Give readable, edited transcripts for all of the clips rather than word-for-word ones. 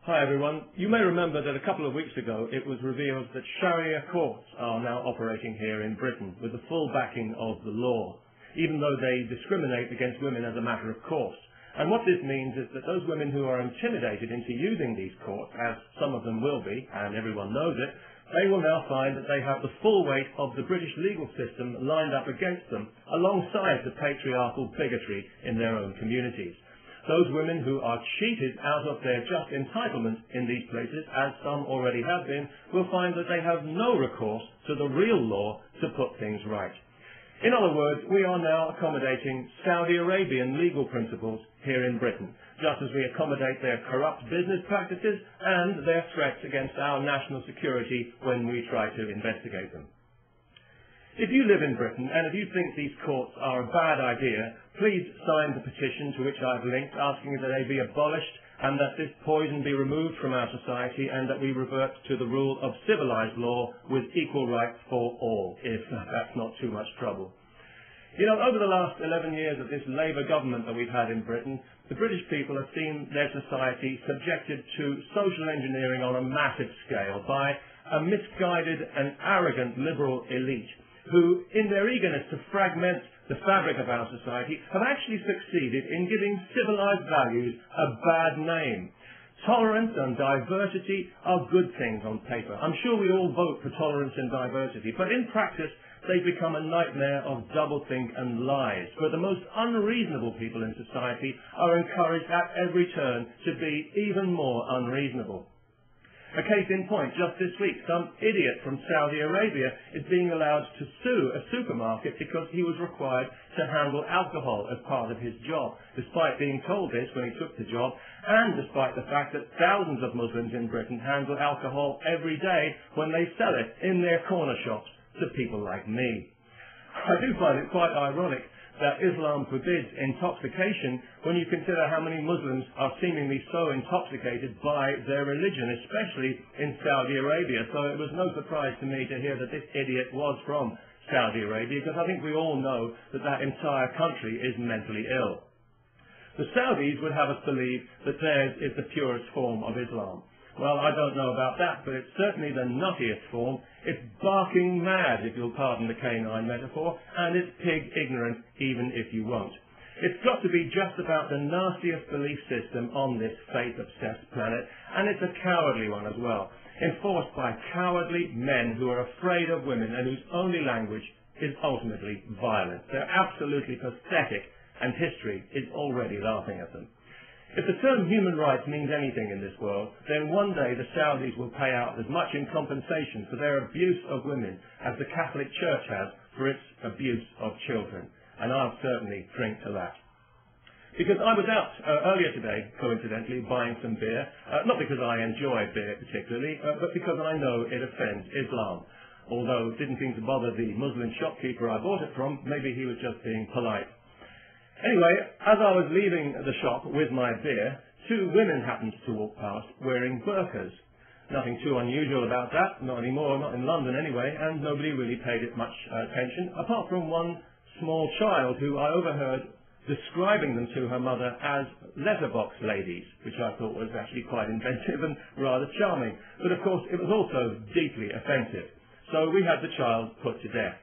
Hi everyone. You may remember that a couple of weeks ago it was revealed that Sharia courts are now operating here in Britain with the full backing of the law, even though they discriminate against women as a matter of course. And what this means is that those women who are intimidated into using these courts, as some of them will be, and everyone knows it, they will now find that they have the full weight of the British legal system lined up against them, alongside the patriarchal bigotry in their own communities. Those women who are cheated out of their just entitlement in these places, as some already have been, will find that they have no recourse to the real law to put things right. In other words, we are now accommodating Saudi Arabian legal principles here in Britain, just as we accommodate their corrupt business practices and their threats against our national security when we try to investigate them. If you live in Britain and if you think these courts are a bad idea, please sign the petition to which I've linked, asking that they be abolished and that this poison be removed from our society and that we revert to the rule of civilized law with equal rights for all, if that's not too much trouble. You know, over the last 11 years of this Labour government that we've had in Britain, the British people have seen their society subjected to social engineering on a massive scale by a misguided and arrogant liberal elite who, in their eagerness to fragment the fabric of our society, have actually succeeded in giving civilized values a bad name. Tolerance and diversity are good things on paper. I'm sure we all vote for tolerance and diversity, but in practice they've become a nightmare of doublethink and lies, where the most unreasonable people in society are encouraged at every turn to be even more unreasonable. A case in point, just this week, some idiot from Saudi Arabia is being allowed to sue a supermarket because he was required to handle alcohol as part of his job, despite being told this when he took the job, and despite the fact that thousands of Muslims in Britain handle alcohol every day when they sell it in their corner shops to people like me. I do find it quite ironic that Islam forbids intoxication when you consider how many Muslims are seemingly so intoxicated by their religion, especially in Saudi Arabia. So it was no surprise to me to hear that this idiot was from Saudi Arabia, because I think we all know that that entire country is mentally ill. The Saudis would have us believe that theirs is the purest form of Islam. Well, I don't know about that, but it's certainly the nuttiest form. It's barking mad, if you'll pardon the canine metaphor, and it's pig ignorant, even if you won't. It's got to be just about the nastiest belief system on this faith-obsessed planet, and it's a cowardly one as well, enforced by cowardly men who are afraid of women and whose only language is ultimately violence. They're absolutely pathetic, and history is already laughing at them. If the term human rights means anything in this world, then one day the Saudis will pay out as much in compensation for their abuse of women as the Catholic Church has for its abuse of children. And I'll certainly drink to that. Because I was out earlier today, coincidentally, buying some beer, not because I enjoy beer particularly, but because I know it offends Islam. Although it didn't seem to bother the Muslim shopkeeper I bought it from, maybe he was just being polite. Anyway, as I was leaving the shop with my beer, two women happened to walk past wearing burqas. Nothing too unusual about that, not anymore, not in London anyway, and nobody really paid it much attention, apart from one small child who I overheard describing them to her mother as letterbox ladies, which I thought was actually quite inventive and rather charming. But of course, it was also deeply offensive. So we had the child put to death.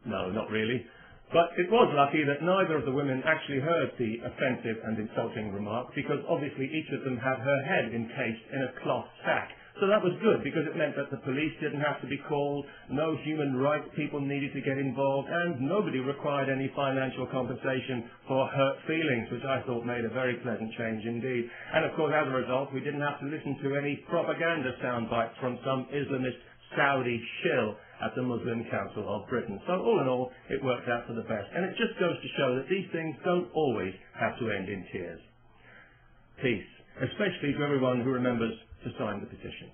No, not really. But it was lucky that neither of the women actually heard the offensive and insulting remark, because obviously each of them had her head encased in a cloth sack. So that was good, because it meant that the police didn't have to be called, no human rights people needed to get involved, and nobody required any financial compensation for hurt feelings, which I thought made a very pleasant change indeed. And of course, as a result, we didn't have to listen to any propaganda sound bites from some Islamist Saudi shill at the Muslim Council of Britain. So all in all, it worked out for the best. And it just goes to show that these things don't always have to end in tears. Peace, especially to everyone who remembers to sign the petition.